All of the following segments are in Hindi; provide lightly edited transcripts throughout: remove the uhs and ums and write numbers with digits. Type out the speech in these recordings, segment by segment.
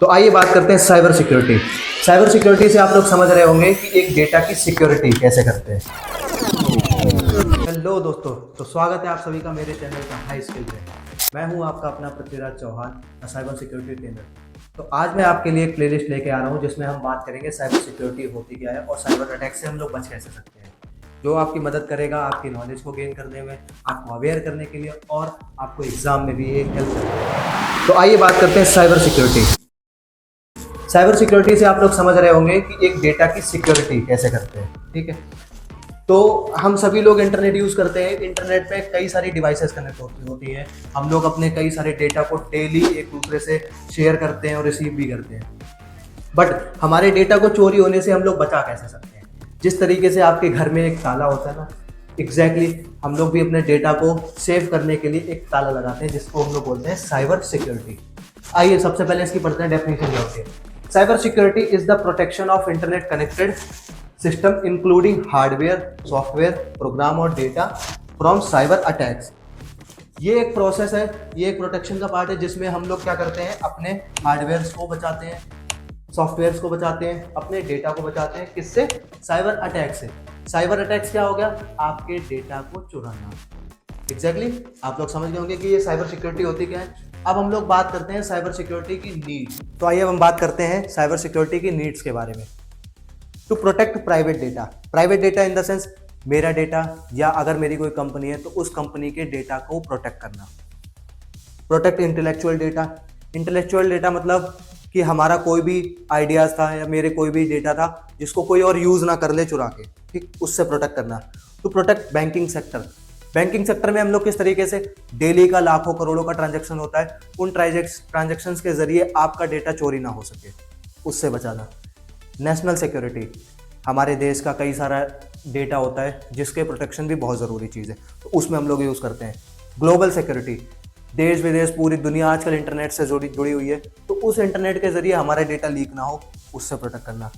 तो आइए बात करते हैं साइबर सिक्योरिटी। साइबर सिक्योरिटी से आप लोग समझ रहे होंगे कि एक डेटा की सिक्योरिटी कैसे करते हैं। हेलो दोस्तों, तो स्वागत है आप सभी का मेरे चैनल का हाई स्किल में। मैं हूं आपका अपना Prithviraj Chauhan, cyber security trainer. तो आज मैं आपके लिए एक प्लेलिस्ट लेके आ रहा हूं जिसमें हम बात करेंगे साइबर सिक्योरिटी होती क्या है और साइबर अटैक से हम लोग बच कैसे सकते हैं, जो आपकी मदद करेगा आपकी नॉलेज को गेन करने में, आपको अवेयर करने के लिए और आपको एग्जाम में भी एक हेल्प करेगा। तो आइए बात करते हैं साइबर सिक्योरिटी। साइबर सिक्योरिटी से आप लोग समझ रहे होंगे कि एक डेटा की सिक्योरिटी कैसे करते हैं। ठीक है, तो हम सभी लोग इंटरनेट यूज़ करते हैं। इंटरनेट पे कई सारी डिवाइसेस कनेक्ट होती हैं। हम लोग अपने कई सारे डेटा को डेली एक दूसरे से शेयर करते हैं और रिसीव भी करते हैं। बट हमारे डेटा को चोरी होने से हम लोग बचा कैसे सकते हैं? जिस तरीके से आपके घर में एक ताला होता है ना, एग्जैक्टली हम लोग भी अपने डेटा को सेव करने के लिए एक ताला लगाते हैं जिसको हम लोग बोलते हैं साइबर सिक्योरिटी। आइए सबसे पहले इसकी पढ़ते हैं डेफिनेशन क्या होती है। Cyber security is the protection of internet connected system including hardware, software, program और डेटा फ्रॉम साइबर अटैक्स। ये एक प्रोसेस है, ये एक प्रोटेक्शन का पार्ट है जिसमें हम लोग क्या करते हैं, अपने हार्डवेयर को बचाते हैं, सॉफ्टवेयर को बचाते हैं, अपने डेटा को बचाते हैं। किससे? साइबर अटैक से। साइबर अटैक्स क्या हो गया? आपके डेटा को चुराना। एग्जैक्टली आप लोग समझ गए होंगे कि ये साइबर सिक्योरिटी होती क्या है। अब हम लोग बात करते हैं साइबर सिक्योरिटी की नीड्स। तो आइए हम बात करते हैं साइबर सिक्योरिटी की नीड्स के बारे में। To protect private data. Private data in the sense मेरा डेटा, या अगर मेरी कोई कंपनी है तो उस कंपनी के डेटा को प्रोटेक्ट करना। Protect intellectual data. Intellectual data मतलब कि हमारा कोई भी आइडियाज था या मेरे कोई भी डेटा था जिसको कोई और यूज ना कर ले चुरा के, ठीक, उससे प्रोटेक्ट करना। To protect banking sector. Banking sector में हम लोग किस तरीके से डेली का लाखों करोड़ों का ट्रांजैक्शन होता है, उन ट्रांजैक्शन के जरिए आपका डेटा चोरी ना हो सके, उससे बचाना। National security. हमारे देश का कई सारा डेटा होता है जिसके प्रोटेक्शन भी बहुत ज़रूरी चीज़ है, तो उसमें हम लोग यूज़ करते हैं। Global security. देश विदेश पूरी दुनिया आजकल इंटरनेट से जुड़ी हुई है, तो उस इंटरनेट के जरिए हमारा डेटा लीक ना हो, उससे प्रोटेक्ट करना।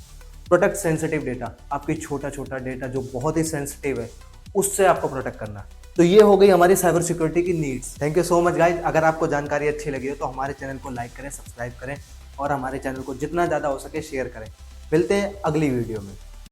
Protect sensitive data. आपकी छोटा छोटा डेटा जो बहुत ही सेंसिटिव है, उससे आपको प्रोटेक्ट करना। तो ये हो गई हमारी साइबर सिक्योरिटी की needs. Thank you so much guys. अगर आपको जानकारी अच्छी लगी हो तो हमारे चैनल को लाइक करें, सब्सक्राइब करें और हमारे चैनल को जितना ज़्यादा हो सके शेयर करें। मिलते हैं अगली वीडियो में।